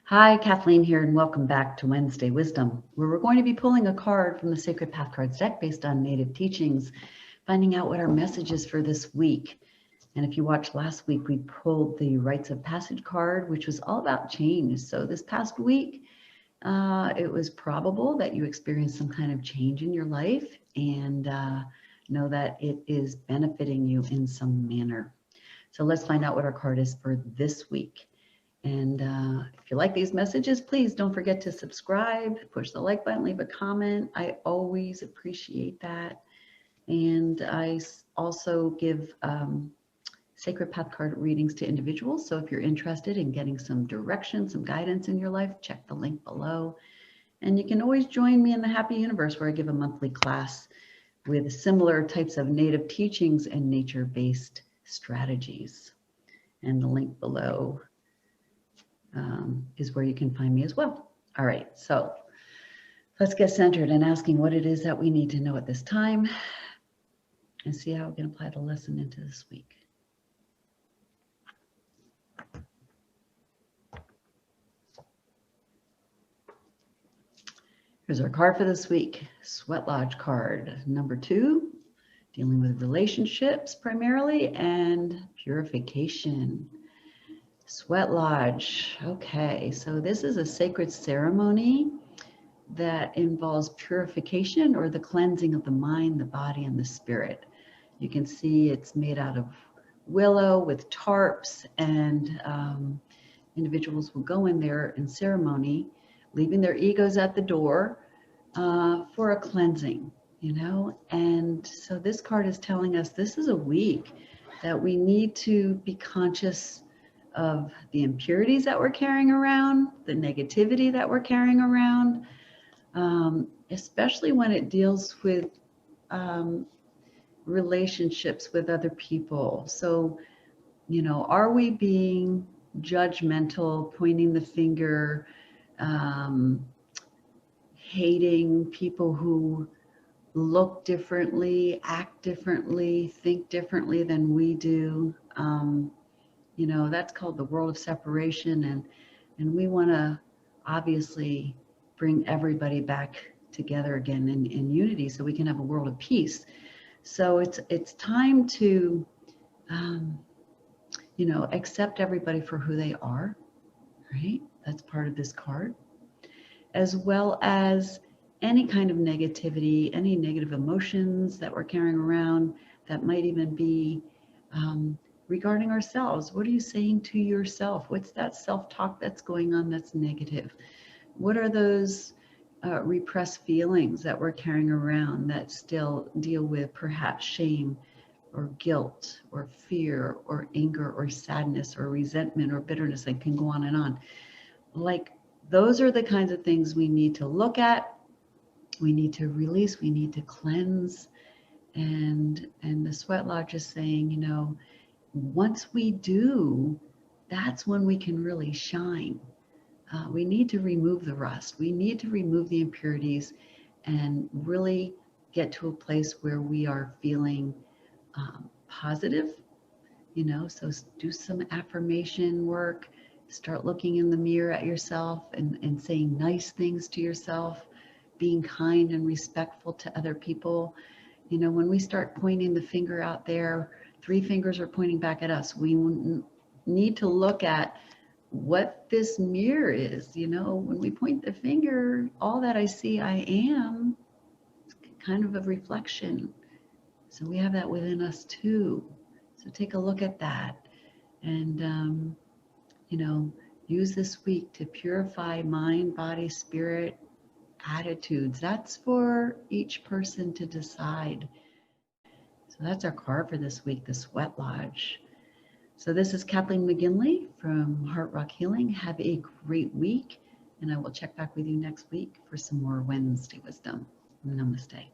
Hi, Kathleen here, and welcome back to Wednesday Wisdom, where we're going to be pulling a card from the Sacred Path Cards deck based on native teachings, finding out what our message is for this week. And if you watched last week, we pulled the Rites of Passage card, which was all about change. So this past week, it was probable that you experienced some kind of change in your life and know that it is benefiting you in some manner. So let's find out what our card is for this week. And if you like these messages, please don't forget to subscribe, push the like button, leave a comment. I always appreciate that. And I also give Sacred Path card readings to individuals. So if you're interested in getting some direction, some guidance in your life, check the link below. And you can always join me in the Happy Universe, where I give a monthly class with similar types of native teachings and nature-based strategies. And the link below is where you can find me as well. All right, so let's get centered in asking what it is that we need to know at this time and see how we can apply the lesson into this week. Here's our card for this week, Sweat Lodge card, number 2, dealing with relationships primarily and purification. Sweat Lodge. Okay, so this is a sacred ceremony that involves purification or the cleansing of the mind, the body, and the spirit. You can see it's made out of willow with tarps, and individuals will go in there in ceremony, leaving their egos at the door for a cleansing, And so this card is telling us this is a week that we need to be conscious of the impurities that we're carrying around, the negativity that we're carrying around, especially when it deals with relationships with other people. So, are we being judgmental, pointing the finger, hating people who look differently, act differently, think differently than we do? That's called the world of separation, and we want to obviously bring everybody back together again in unity so we can have a world of peace. So it's time to accept everybody for who they are, right? That's part of this card, as well as any kind of negativity, any negative emotions that we're carrying around that might even be regarding ourselves. What are you saying to yourself? What's that self-talk that's going on that's negative? What are those repressed feelings that we're carrying around that still deal with perhaps shame or guilt or fear or anger or sadness or resentment or bitterness? I can go on and on. Like, those are the kinds of things we need to look at, we need to release, we need to cleanse. And the Sweat Lodge is saying, once we do, that's when we can really shine. We need to remove the rust. We need to remove the impurities and really get to a place where we are feeling positive, so do some affirmation work, start looking in the mirror at yourself and saying nice things to yourself, being kind and respectful to other people. When we start pointing the finger out there, 3 fingers are pointing back at us. We need to look at what this mirror is. When we point the finger, all that I see I am kind of a reflection. So we have that within us too. So take a look at that and, use this week to purify mind, body, spirit, attitudes. That's for each person to decide. So that's our card for this week, the Sweat Lodge. So this is Kathleen McGinley from Heart Rock Healing. Have a great week, and I will check back with you next week for some more Wednesday wisdom. Namaste.